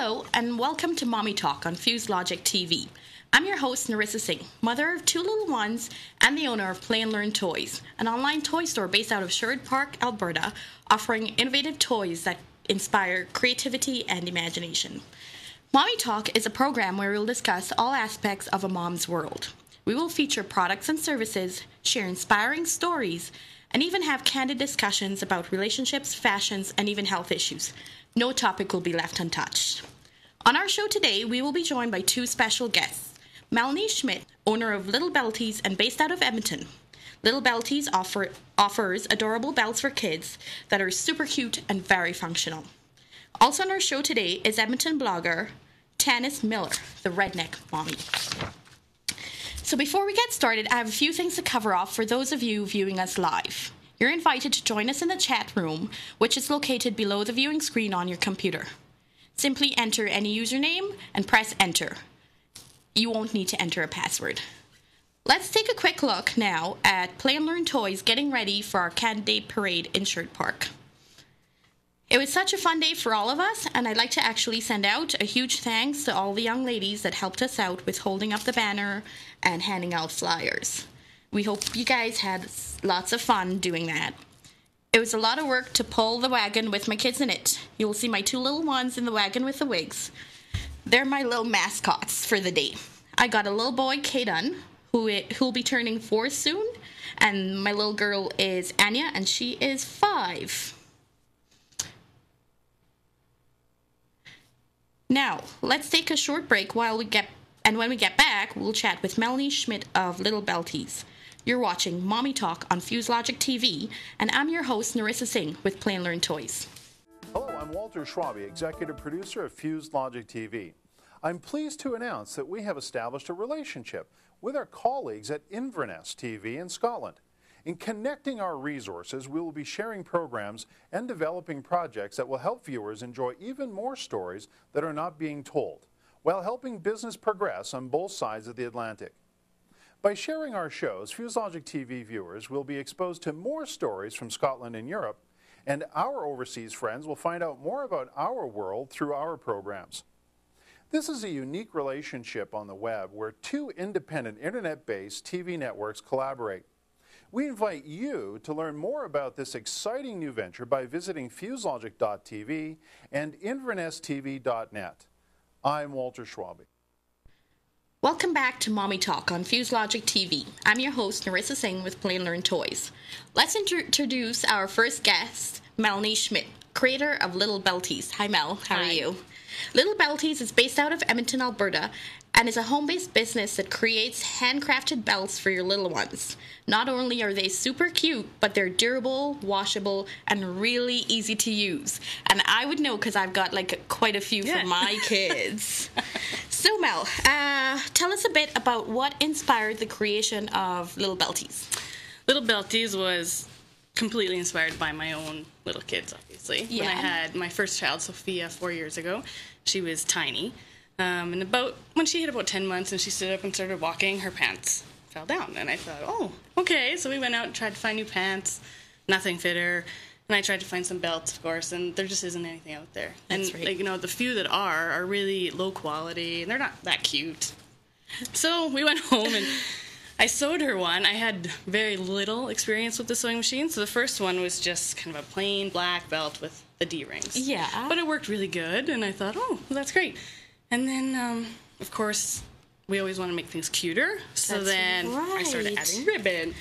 Hello, and welcome to Mommy Talk on Fuse Logic TV. I'm your host, Narissa Singh, mother of two little ones and the owner of Play and Learn Toys, an online toy store based out of Sherwood Park, Alberta, offering innovative toys that inspire creativity and imagination. Mommy Talk is a program where we'll discuss all aspects of a mom's world. We will feature products and services, share inspiring stories, and even have candid discussions about relationships, fashions, and even health issues. No topic will be left untouched. On our show today, we will be joined by two special guests. Melanie Schmidt, owner of Little Belties and based out of Edmonton. Little Belties offers adorable belts for kids that are super cute and very functional. Also on our show today is Edmonton blogger Tanis Miller, the Redneck Mommy. So before we get started, I have a few things to cover off for those of you viewing us live. You're invited to join us in the chat room, which is located below the viewing screen on your computer. Simply enter any username and press enter. You won't need to enter a password. Let's take a quick look now at Play and Learn Toys getting ready for our Candidate Parade in Sherwood Park. It was such a fun day for all of us, and I'd like to actually send out a huge thanks to all the young ladies that helped us out with holding up the banner and handing out flyers. We hope you guys had lots of fun doing that. It was a lot of work to pull the wagon with my kids in it. You'll see my two little ones in the wagon with the wigs. They're my little mascots for the day. I got a little boy, Kaden, who'll be turning 4 soon, and my little girl is Anya, and she is 5. Now, let's take a short break when we get back, we'll chat with Melanie Schmidt of Little Belties. You're watching Mommy Talk on Fuse Logic TV, and I'm your host, Narissa Singh, with Play and Learn Toys. Hello, I'm Walter Schwabe, executive producer of Fuse Logic TV. I'm pleased to announce that we have established a relationship with our colleagues at Inverness TV in Scotland. In connecting our resources, we will be sharing programs and developing projects that will help viewers enjoy even more stories that are not being told, while helping business progress on both sides of the Atlantic. By sharing our shows, Fuse Logic TV viewers will be exposed to more stories from Scotland and Europe, and our overseas friends will find out more about our world through our programs. This is a unique relationship on the web where two independent internet-based TV networks collaborate. We invite you to learn more about this exciting new venture by visiting fuselogic.tv and invernestv.net. I'm Walter Schwabe. Welcome back to Mommy Talk on Fuse Logic TV. I'm your host, Narissa Singh with Play and Learn Toys. Let's introduce our first guest, Melanie Schmidt, creator of Little Belties. Hi, Mel. How are you? Little Belties is based out of Edmonton, Alberta, and is a home-based business that creates handcrafted belts for your little ones. Not only are they super cute, but they're durable, washable, and really easy to use. And I would know because I've got quite a few for my kids. So Mel, tell us a bit about what inspired the creation of Little Belties. Little Belties was completely inspired by my own little kids, obviously. Yeah. When I had my first child, Sophia, 4 years ago, she was tiny. And when she hit about 10 months and she stood up and started walking, her pants fell down. And I thought, oh, okay. So we went out and tried to find new pants. Nothing fit her. And I tried to find some belts, of course, and there just isn't anything out there. That's and, right. The few that are really low quality, and they're not that cute. So we went home and I sewed her one. I had very little experience with the sewing machine, so the first one was just kind of a plain black belt with the D-rings. Yeah. But it worked really good, and I thought, oh, well, that's great. And then, of course, we always want to make things cuter, so then I started adding ribbon.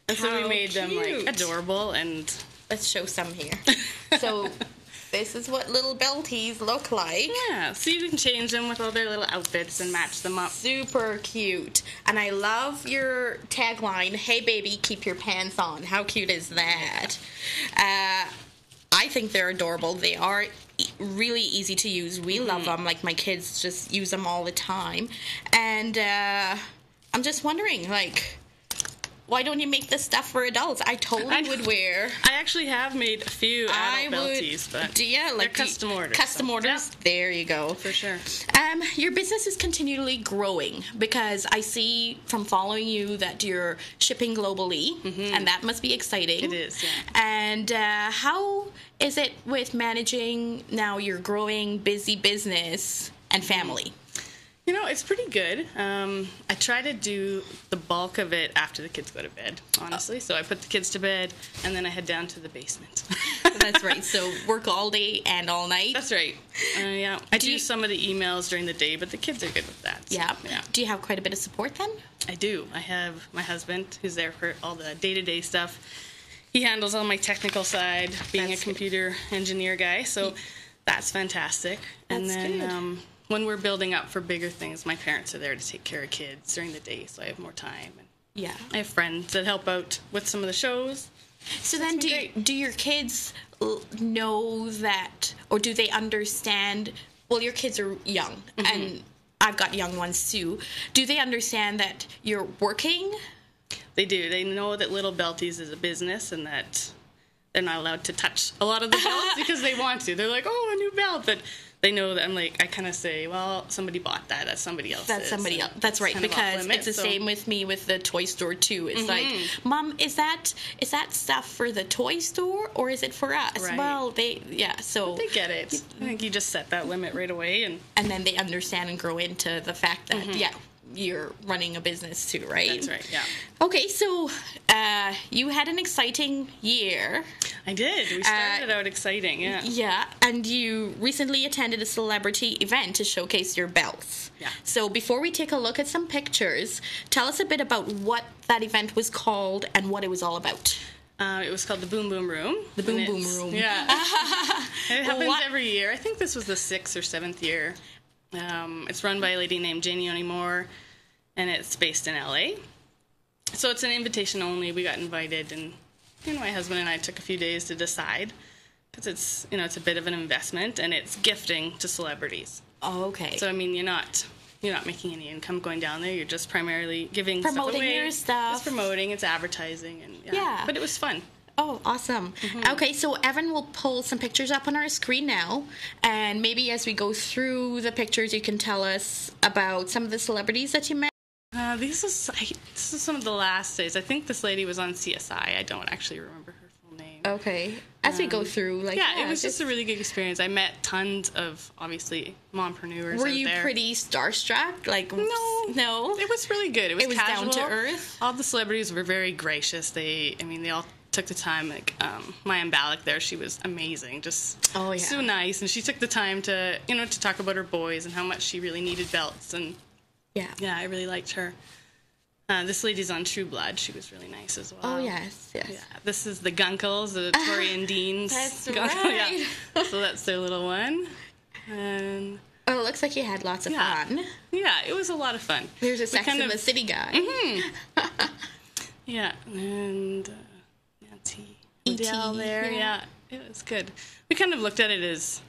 And so we made them, adorable, and let's show some here. So this is what Little Belties look like. yeah, so you can change them with all their little outfits and match them up. Super cute. And I love your tagline, "Hey baby, keep your pants on." How cute is that? I think they're adorable. They are really easy to use. We love them. My kids just use them all the time. And I'm just wondering, why don't you make this stuff for adults? I totally would wear. I actually have made a few adult belties, but they're custom orders. Custom orders. Yeah. There you go. For sure. Your business is continually growing because I see from following you that you're shipping globally, and that must be exciting. It is, yeah. And how is it with managing now your growing, busy business and family? You know, it's pretty good. I try to do the bulk of it after the kids go to bed, honestly. So I put the kids to bed, and then I head down to the basement. That's right. So work all day and all night? That's right. Yeah. I do some of the emails during the day, but the kids are good with that. So, yeah. Do you have quite a bit of support then? I do. I have my husband, who's there for all the day-to-day stuff. He handles all my technical side, being a computer engineer guy. So that's fantastic. And then good. When we're building up for bigger things, my parents are there to take care of kids during the day, so I have more time. And yeah. I have friends that help out with some of the shows. So then do your kids know that, or do they understand, well, your kids are young, and I've got young ones too. Do they understand that you're working? They do. They know that Little Belties is a business and that they're not allowed to touch a lot of the belts because they want to. They're like, oh, a new belt, but they know that I kind of say, well, somebody bought that. That's somebody else's. That's somebody else. That's right, because it's the same with me with the toy store too. It's like, Mom, is that stuff for the toy store or is it for us? Right. Well, so but they get it. I think you just set that limit right away, and then they understand and grow into the fact that you're running a business too, right? That's right. Yeah. Okay, so you had an exciting year. I did. We started out exciting, yeah. Yeah, and you recently attended a celebrity event to showcase your belts. Yeah. So before we take a look at some pictures, tell us a bit about what that event was called and what it was all about. It was called the Boom Boom Room. The Boom Boom Room. Yeah. It happens every year. I think this was the 6th or 7th year. It's run by a lady named Janie Moore, and it's based in LA. So it's an invitation only. We got invited, and my husband and I took a few days to decide because it's it's a bit of an investment, and it's gifting to celebrities. Oh, okay. So you're not making any income going down there. You're just primarily giving promoting stuff away. Your stuff. It's promoting. It's advertising, and yeah. But it was fun. Oh, awesome. Okay, so Evan will pull some pictures up on our screen now, and maybe as we go through the pictures, you can tell us about some of the celebrities that you met. This is some of the last days. I think this lady was on CSI. I don't actually remember her full name. Okay. As we go through, it was just a really good experience. I met tons of, obviously, mompreneurs. Were you pretty starstruck? No. It was really good. It was casual. Down to earth. All the celebrities were very gracious. They all took the time. Maya Balak there, she was amazing. Just so nice, and she took the time to to talk about her boys and how much she really needed belts, and I really liked her. This lady's on True Blood. She was really nice as well. Oh yes. Yeah, this is the Gunkles, the Tori and Dean's. That's Gunkle. right. Yeah. So that's their little one, and it looks like you had lots of fun. Yeah, it was a lot of fun. There's a Sex and the City guy. Yeah, and E.T. there, yeah, it was good. We kind of looked at it as,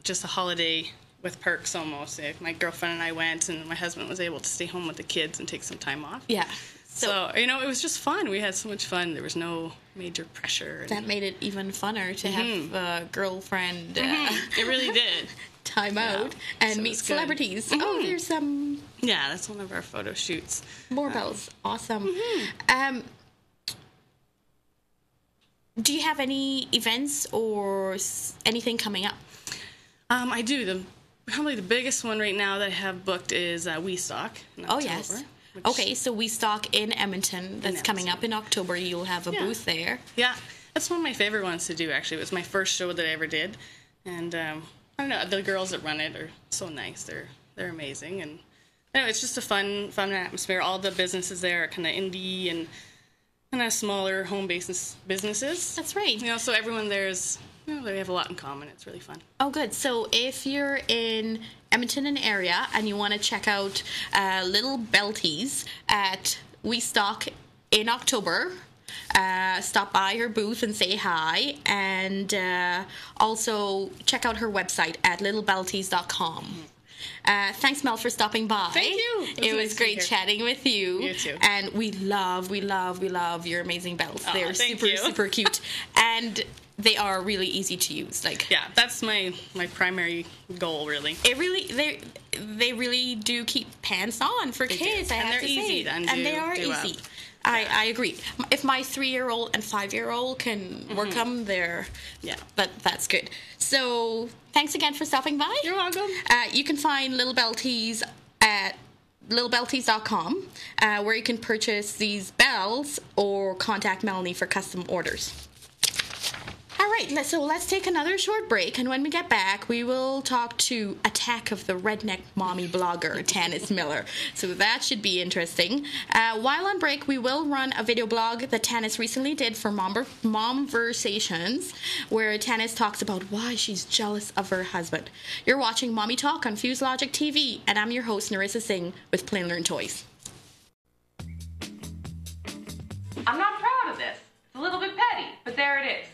just a holiday with perks almost. My girlfriend and I went, and my husband was able to stay home with the kids and take some time off. Yeah. So it was just fun. We had so much fun. There was no major pressure. That made it even funner to have a girlfriend. It really did. Time out and meet celebrities. Oh, there's some. Yeah, that's one of our photo shoots. More bells. Awesome. Do you have any events or anything coming up? I do. Probably the biggest one right now that I have booked is We Stock in October. Oh, yes. Okay, so We Stock in Edmonton. That's coming up in October. You'll have a booth there. Yeah, that's one of my favorite ones to do, actually. It was my first show that I ever did. And I don't know, the girls that run it are so nice. They're amazing. And it's just a fun atmosphere. All the businesses there are kind of indie and kind of smaller home businesses. That's right. So everyone there's they have a lot in common. It's really fun. Oh, good. So if you're in Edmonton and area and you want to check out Little Belties at We Stock in October, stop by her booth and say hi, and also check out her website at littlebelties.com. Thanks, Mel, for stopping by. Thank you. It was great chatting with you. You too. And we love your amazing belts. They're thank super, you. super cute. And they are really easy to use. Yeah, that's my primary goal, really. They really do keep pants on for kids. And they're easy to undo. And they are easy. I agree. If my 3-year-old and 5-year-old can work them, that's good. So thanks again for stopping by. You're welcome. You can find Little Belties at littlebelties.com, where you can purchase these bells or contact Melanie for custom orders. All right, so let's take another short break, and when we get back, we will talk to Attack of the Redneck Mommy blogger, Tanis Miller. So that should be interesting. While on break, we will run a video blog that Tanis recently did for Momversations, where Tanis talks about why she's jealous of her husband. You're watching Mommy Talk on Fuse Logic TV, and I'm your host, Narissa Singh, with Plain Learn Toys. I'm not proud of this. It's a little bit petty, but there it is.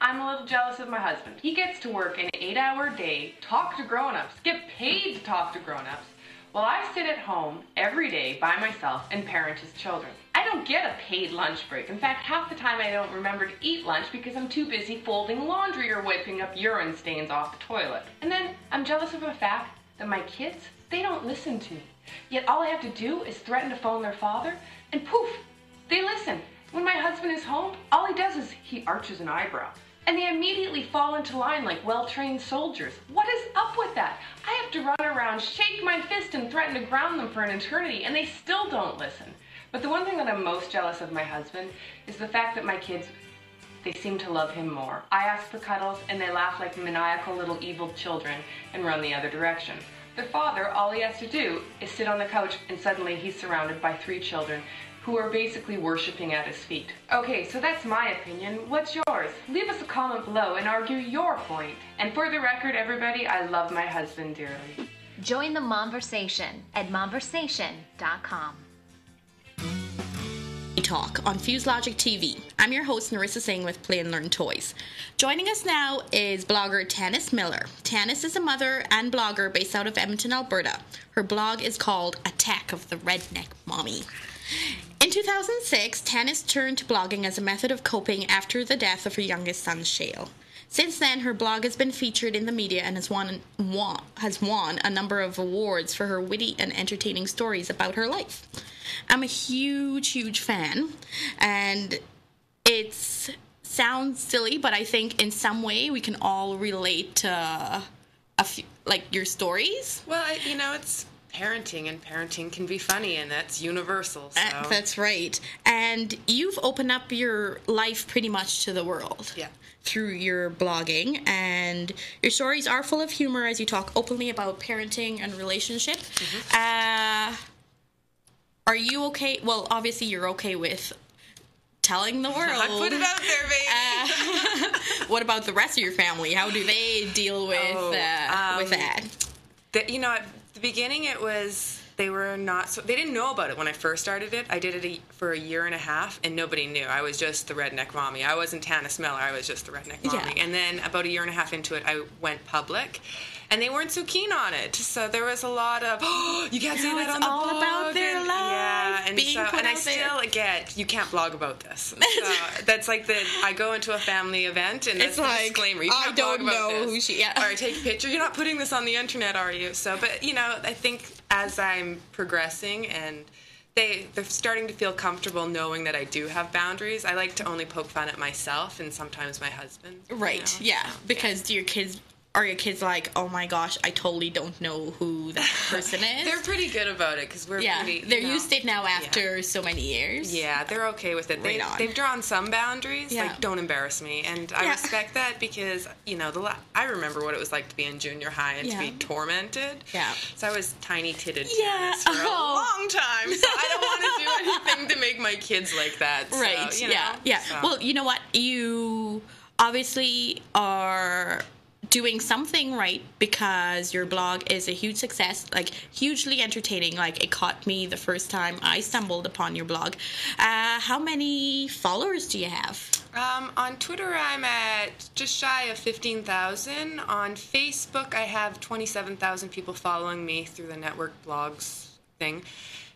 I'm a little jealous of my husband. He gets to work an 8-hour day, talk to grown-ups, get paid to talk to grown-ups, while I sit at home every day by myself and parent his children. I don't get a paid lunch break. In fact, half the time I don't remember to eat lunch because I'm too busy folding laundry or wiping up urine stains off the toilet. And then I'm jealous of the fact that my kids, they don't listen to me. Yet all I have to do is threaten to phone their father, and poof, they listen. When my husband is home, all he does is he arches an eyebrow. And they immediately fall into line like well-trained soldiers. What is up with that? I have to run around, shake my fist, and threaten to ground them for an eternity, and they still don't listen. But the one thing that I'm most jealous of my husband is the fact that my kids, they seem to love him more. I ask for cuddles, and they laugh like maniacal little evil children and run the other direction. Their father, all he has to do is sit on the couch, and suddenly he's surrounded by 3 children who are basically worshiping at his feet. Okay, so that's my opinion. What's yours? Leave us a comment below and argue your point. And for the record, everybody, I love my husband dearly. Join the Momversation at mompreneurs.com. Talk on Fuse Logic TV. I'm your host, Narissa Singh, with Play and Learn Toys. Joining us now is blogger Tanis Miller. Tanis is a mother and blogger based out of Edmonton, Alberta. Her blog is called Attack of the Redneck Mommy. In 2006, Tanis turned to blogging as a method of coping after the death of her youngest son, Shale. Since then, her blog has been featured in the media and has won a number of awards for her witty and entertaining stories about her life. I'm a huge fan, and it sounds silly, but I think in some way we can all relate to your stories. Well, it's parenting, and parenting can be funny, and that's universal. So. That's right. And you've opened up your life pretty much to the world. Yeah. Through your blogging, and your stories are full of humor as you talk openly about parenting and relationship. Mm-hmm. Are you okay? Well, obviously you're okay with telling the world. I put it out there, baby. What about the rest of your family? How do they deal with that? At the beginning, they didn't know about it when I first started it. I did it for a year and a half, and nobody knew. I was just the Redneck Mommy. I wasn't Tanis Miller. I was just the Redneck Mommy. Yeah. And then about a year and a half into it, I went public, and they weren't so keen on it. So there was a lot of, you can't say that on the blog. It's all about their life. Yeah, and I still get, you can't blog about this. So that's like I go into a family event, and that's the disclaimer. You can't blog about this. Or take a picture. You're not putting this on the internet, are you? So, but I think as I'm progressing and they're starting to feel comfortable knowing that I do have boundaries. I like to only poke fun at myself and sometimes my husband. Right, yeah. Because do your kids... Are your kids like, oh my gosh, I totally don't know who that person is? They're pretty good about it because we're pretty. They're used to it now after so many years. Yeah, they're okay with it. They've drawn some boundaries, like don't embarrass me, and I respect that because I remember what it was like to be in junior high and to be tormented. Yeah. So I was tiny-titted Tanis for a long time, so I don't want to do anything to make my kids like that. Right. So, Yeah. So. Well, you know what? You obviously are doing something right because your blog is a huge success, like hugely entertaining. Like it caught me the first time I stumbled upon your blog. How many followers do you have? On Twitter, I'm at just shy of 15,000. On Facebook, I have 27,000 people following me through the network blogs thing.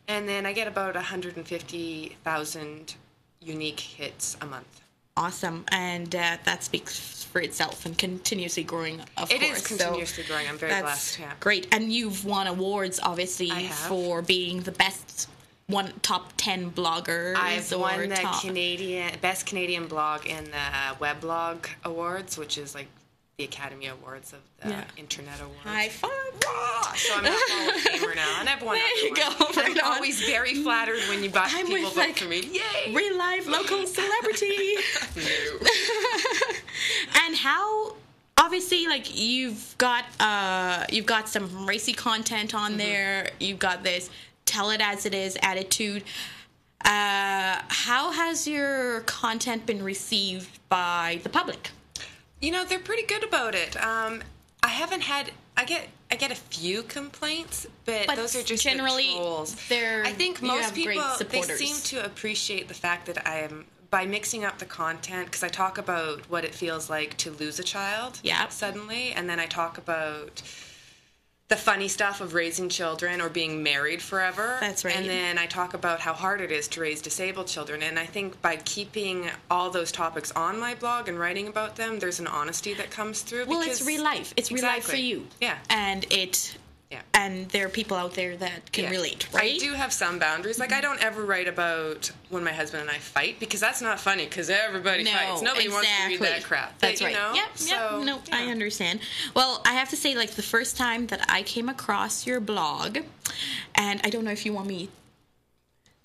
And then I get about 150,000 unique hits a month. Awesome. And that speaks for itself and continuously growing, of course. It is continuously growing. I'm very blessed. Yeah. Great. And you've won awards, obviously, for being the best top 10 bloggers. I've won the best Canadian blog in the Weblog Awards, which is like the Academy Awards of the Internet Awards. High five! So I'm a Hall of Famer now, and I've won I'm always very flattered when you people vote for me. Yay! Real life local celebrity. No. And how? Obviously, like you've got some racy content on there. You've got this tell it as it is attitude. How has your content been received by the public? They're pretty good about it. I get a few complaints, but those are just generally the trolls. I think most people, they seem to appreciate the fact that I am, by mixing up the content, because I talk about what it feels like to lose a child suddenly, and then I talk about the funny stuff of raising children or being married forever. That's right. And then I talk about how hard it is to raise disabled children. And I think by keeping all those topics on my blog and writing about them, there's an honesty that comes through. Well, it's real life. It's real life for you. Yeah. And there are people out there that can relate, right? I do have some boundaries. Like, I don't ever write about when my husband and I fight, because that's not funny, because everybody fights. Nobody wants to read that crap. That's right. Yep. I understand. Well, I have to say, like, the first time that I came across your blog, and I don't know if you want me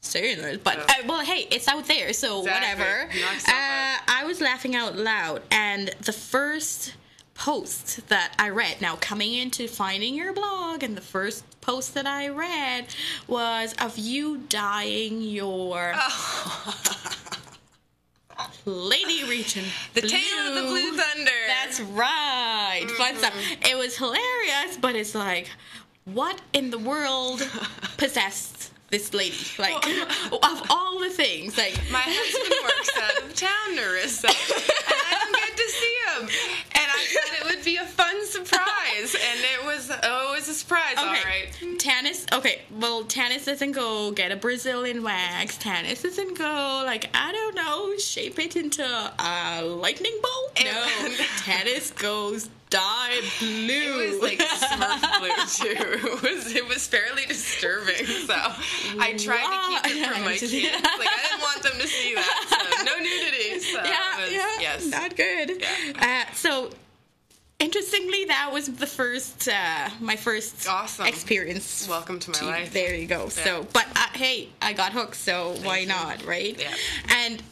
saying this, but, well, hey, it's out there, so whatever. I was laughing out loud, and the first post that I read, now coming into finding your blog, and the first post that I read was of you dyeing your Lady Reaching the tail of the Blue Thunder. That's right. Fun stuff. It was hilarious, but it's like, what in the world possessed this lady? Like, of all the things, like, my husband works out of town, Narissa, and I don't get to see him. And I thought it would be a fun surprise, and it was a surprise. Okay. All right. Tanis doesn't go get a Brazilian wax. Tanis doesn't go, like, I don't know, shape it into a lightning bolt. No, Tanis goes dye blue. It was like Smurf blue too. It was fairly disturbing. So I tried to keep it from my kids. Like, I didn't want them to see that. So no nudity. So yes, not good. Yeah. So interestingly, that was the first, my first experience. Welcome to my life. There you go. Yeah. So, but hey, I got hooked. So why not, right? Yeah.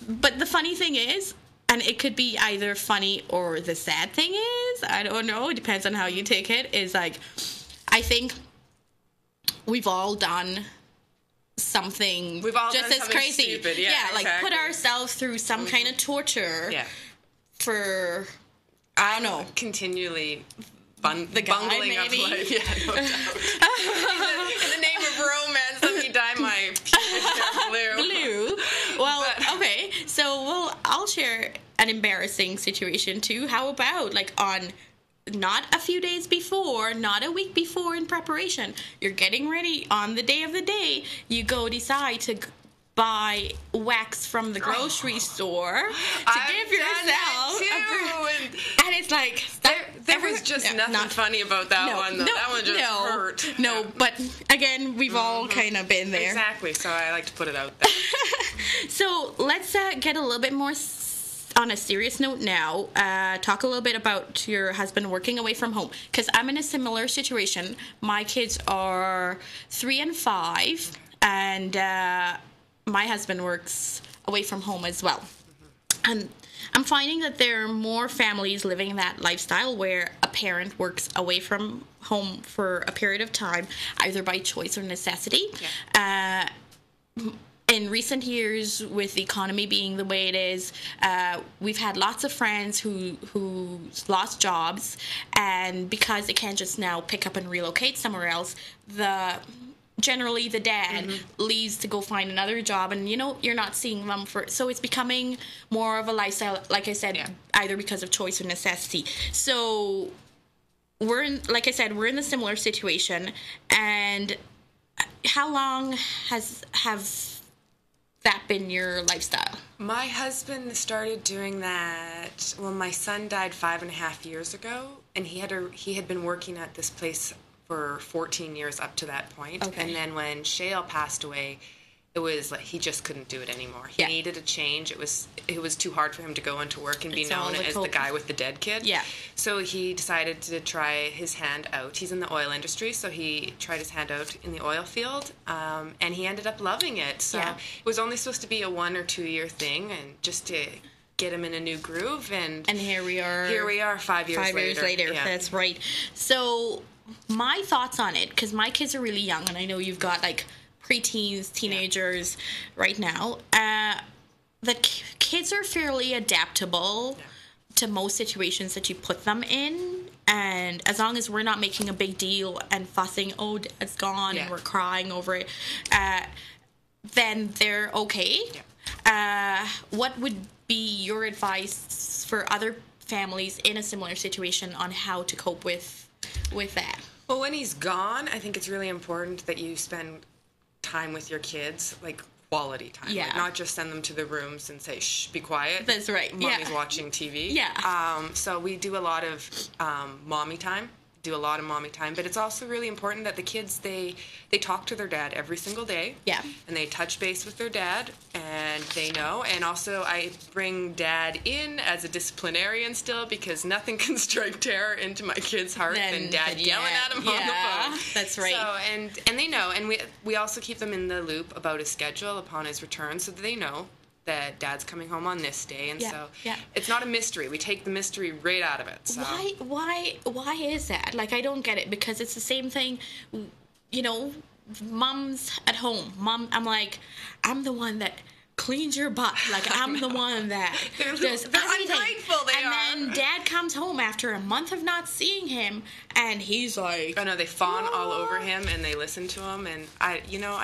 But the funny thing is, and it could be either funny or the sad thing is, I don't know, it depends on how you take it, is like, I think we've all done something just as crazy. Stupid. Like put ourselves through some kind of torture for, I don't know. Continually bungling up life. Yeah, no doubt. In the name of romance, let me dye my pubic hair blue. Well, okay. So I'll share an embarrassing situation too. How about, like, on not a few days before, not a week before in preparation, you're getting ready on the day of the day, you decide to buy wax from the grocery store to give yourself and it's like there was just nothing funny about that one though. That one just hurt. No, but again, we've all kind of been there. Exactly, so I like to put it out there. So let's get a little bit more on a serious note now. Talk a little bit about your husband working away from home, because I'm in a similar situation. My kids are 3 and 5, and my husband works away from home as well. And I'm finding that there are more families living that lifestyle where a parent works away from home for a period of time, either by choice or necessity. Yeah. In recent years, with the economy being the way it is, we've had lots of friends who lost jobs, and because they can't just now pick up and relocate somewhere else, the generally the dad leaves to go find another job, and you're not seeing them so it's becoming more of a lifestyle, like I said, either because of choice or necessity. So we're in the similar situation. And how long have that been your lifestyle? My husband started doing that, well, my son died 5.5 years ago, and he had been working at this place for 14 years up to that point. Okay. And then when Shale passed away, it was like he just couldn't do it anymore. He needed a change. It was too hard for him to go into work and be known as the guy with the dead kid. Yeah. So he decided to try his hand out. He's in the oil industry, so he tried his hand out in the oil field, and he ended up loving it. So it was only supposed to be a 1 or 2 year thing, and just to get him in a new groove. And here we are. 5 years later. 5 years later. Yeah. That's right. So my thoughts on it, because my kids are really young, and I know you've got like preteens, teenagers right now. The kids are fairly adaptable to most situations that you put them in, and as long as we're not making a big deal and fussing, oh, Dad's gone, and we're crying over it, then they're okay. What would be your advice for other families in a similar situation on how to cope with that? Well, when he's gone, I think it's really important that you spend time with your kids, like quality time. Like not just send them to the rooms and say, shh, be quiet. That's right. Mommy's watching TV. So we do a lot of mommy time. But it's also really important that the kids, they talk to their dad every single day. Yeah. And they touch base with their dad, and they know. And also I bring Dad in as a disciplinarian still, because nothing can strike terror into my kid's heart than Dad yelling at him on the phone. That's right. So, and they know. And we also keep them in the loop about his schedule upon his return, so that they know that Dad's coming home on this day, and so it's not a mystery. We take the mystery right out of it. So. Why is that? Like, I don't get it, because it's the same thing, mom's at home. I'm like, I'm the one that cleans your butt. Like, I'm the one that does everything. Ungrateful they are. And then Dad comes home after a month of not seeing him, and he's like, oh no, they fawn all over him, and they listen to him, and I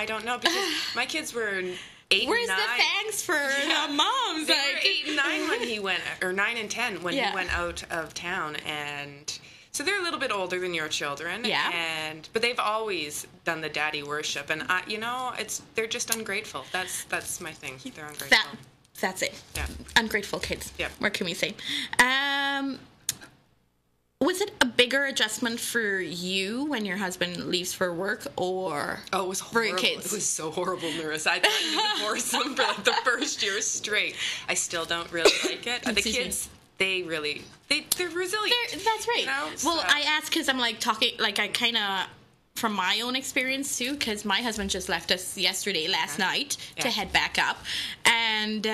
don't know, because my kids were 8 Where's and 9. the thanks for the moms? They were 8 and 9 when he went, or 9 and 10 when he went out of town, and so they're a little bit older than your children. Yeah. But they've always done the daddy worship, and they're just ungrateful. That's my thing. They're ungrateful. That's it. Yeah. Ungrateful kids. Yeah. What can we say? Was it a bigger adjustment for you when your husband leaves for work, or it was horrible. For your kids? It was so horrible, Narissa. I thought you divorced them for like the first year straight. I still don't really like it. The kids, they're resilient. That's right. Well, I asked because I'm like talking, like I kind of, from my own experience too, because my husband just left us last night to head back up, and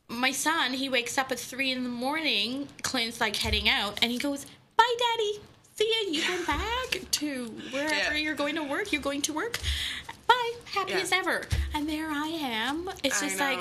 my son, he wakes up at 3 a.m. Clint's like heading out, and he goes, "Bye, Daddy. See ya. You go back to wherever you're going to work. You're going to work. Bye. Happy as ever." And there I am. It's just like,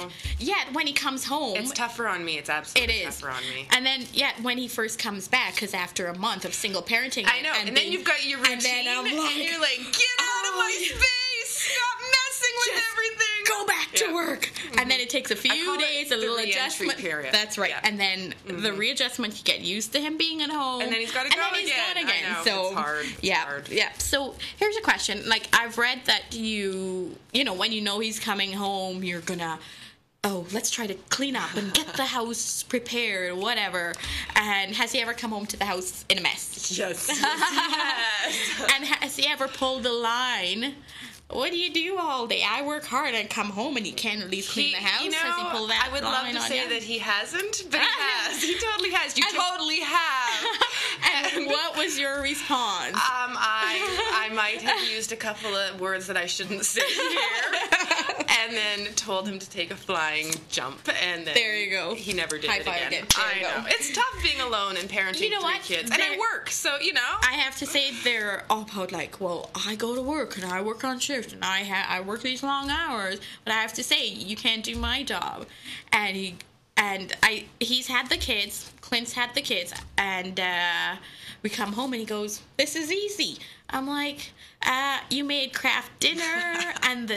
when he comes home, it's tougher on me. It's absolutely tougher on me. And then, when he first comes back, because after a month of single parenting, I know. And then you've got your routine, and you're like, get out of my space. Stop messing with everything. Go back to work. And then it takes a few days, a little adjustment. Period. That's right. And then the readjustment, you get used to him being at home. And then he's got to go again. I know. So, it's hard. It's hard. Yeah. So here's a question. Like, I've read that when you know he's coming home, you're gonna, let's try to clean up and get the house prepared, whatever. And has he ever come home to the house in a mess? Yes. And has he ever pulled the line? What do you do all day? I work hard and come home, and you can't at least clean the house. Has he pulled that I would love to say that he hasn't, but he has. He totally has. You totally have. And what was your response? I might have used a couple of words that I shouldn't say here, and then told him to take a flying jump, and then there you go. He never did High it five again. I know. It's tough being alone and parenting 3 kids. And I work, so, I have to say they're all about like, well, I go to work, and I work on shift, and I work these long hours, but I have to say, you can't do my job. And he's had the kids, Clint's had the kids, and we come home and he goes, "This is easy." I'm like, You made craft dinner, and the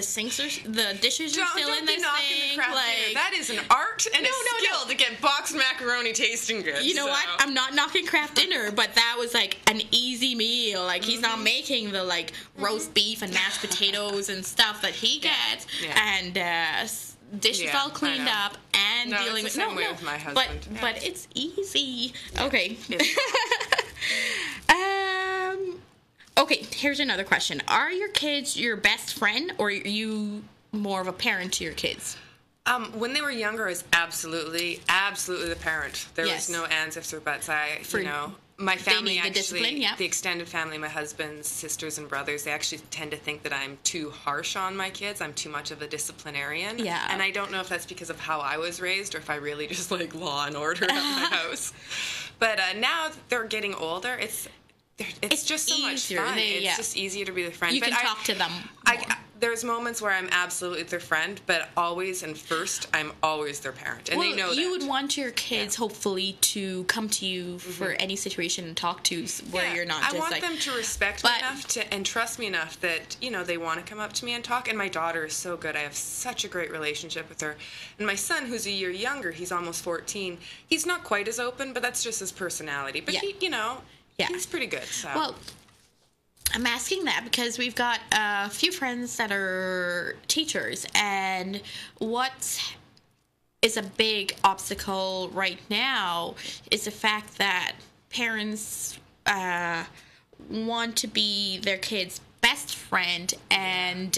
dishes are still in this thing. That is an art and a skill to get boxed macaroni tasting good. You know what? I'm not knocking craft dinner, but that was like an easy meal. Like he's not making the like roast beef and mashed potatoes and stuff that he gets, and dishes all cleaned up and dealing with. With my husband. But it's easy. Okay. Okay, here's another question. Are your kids your best friend, or are you more of a parent to your kids? When they were younger, I was absolutely the parent. There was no ands, ifs, or buts. My family actually, the extended family, my husband's sisters and brothers, they actually tend to think that I'm too harsh on my kids. I'm too much of a disciplinarian. Yeah. And I don't know if that's because of how I was raised or if I really just like law and order at my house. But now that they're getting older, it's just so much fun. It's just easier to be the friend. You can talk to them more. There's moments where I'm absolutely their friend, but always and first, I'm always their parent. And they know that. You would want your kids, hopefully, to come to you for any situation and talk to where you're not just like... I want them to respect me enough and trust me enough that, they want to come up to me and talk. And my daughter is so good. I have such a great relationship with her. And my son, who's a year younger, he's almost 14, he's not quite as open, but that's just his personality. But he, he's pretty good. So. Well, I'm asking that because we've got a few friends that are teachers, and what is a big obstacle right now is the fact that parents want to be their kids' best friend and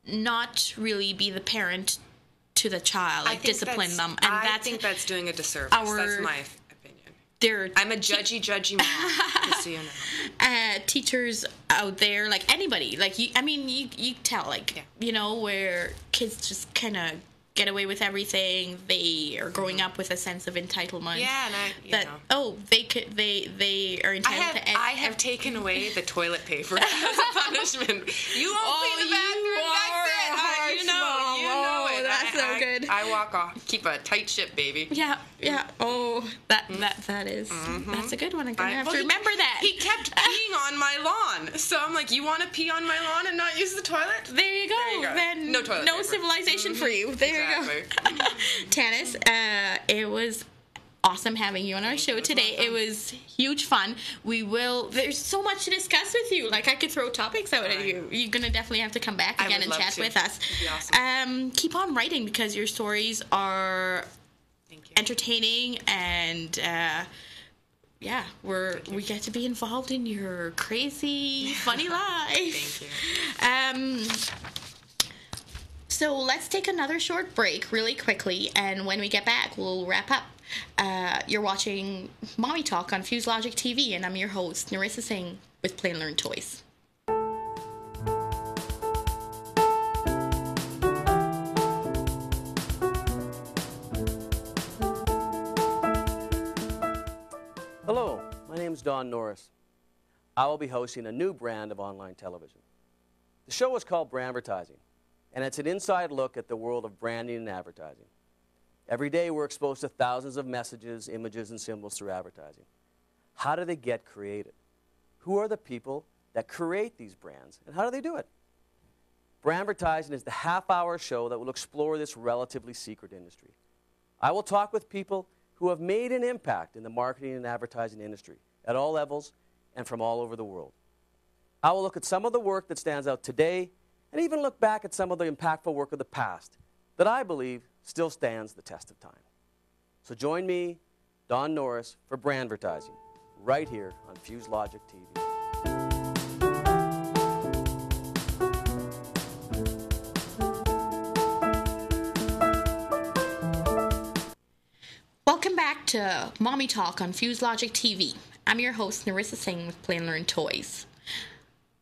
not really be the parent to the child, discipline them. And I think that's doing a disservice. That's my opinion. I'm a judgy mom, just so you know. Teachers out there, like anybody, like you tell, where kids just kind of get away with everything. They are growing up with a sense of entitlement. Yeah, and they are entitled to. I have taken away the toilet paper as a punishment. You won't clean the bathroom. That's it. You know it. That's so good. I walk off. Keep a tight ship, baby. Yeah. Oh, that is. That's a good one. I'm gonna have to remember that. He kept peeing on my lawn, so I'm like, you want to pee on my lawn and not use the toilet? There you go. Then no toilet. No civilization for you. There you go. Tanis, it was awesome having you on our show today. It was huge fun. There's so much to discuss with you. Like, I could throw topics out at you. You're going to definitely have to come back again and chat with us. That'd be awesome. Keep on writing because your stories are entertaining and we get to be involved in your crazy, funny life. Thank you. So let's take another short break really quickly, and when we get back, we'll wrap up. You're watching Mommy Talk on Fuse Logic TV, and I'm your host, Narissa Singh, with Play and Learn Toys. Hello, my name is Don Norris. I will be hosting a new brand of online television. The show is called Brandvertising, and it's an inside look at the world of branding and advertising. Every day we're exposed to thousands of messages, images, and symbols through advertising. How do they get created? Who are the people that create these brands, and how do they do it? Brandvertising is the half-hour show that will explore this relatively secret industry. I will talk with people who have made an impact in the marketing and advertising industry at all levels and from all over the world. I will look at some of the work that stands out today and even look back at some of the impactful work of the past that I believe still stands the test of time. So join me, Don Norris, for Brandvertising, right here on Fuse Logic TV. Welcome back to Mommy Talk on Fuse Logic TV. I'm your host, Narissa Singh, with Play and Learn Toys.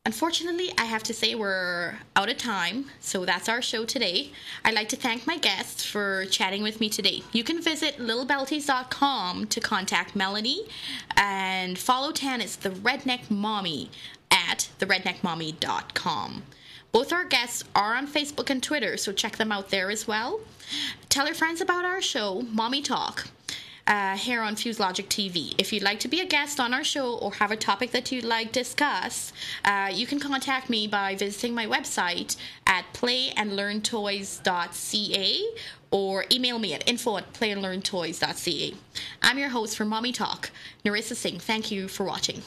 Unfortunately, I have to say we're out of time, so that's our show today. I'd like to thank my guests for chatting with me today. You can visit littlebelties.com to contact Melanie and follow Tanis, the Redneck Mommy, at theredneckmommy.com. Both our guests are on Facebook and Twitter, so check them out there as well. Tell your friends about our show, Mommy Talk. here on Fuse Logic TV. If you'd like to be a guest on our show or have a topic that you'd like to discuss, you can contact me by visiting my website at playandlearntoys.ca or email me at info@playandlearntoys.ca. I'm your host for Mommy Talk, Narissa Singh. Thank you for watching.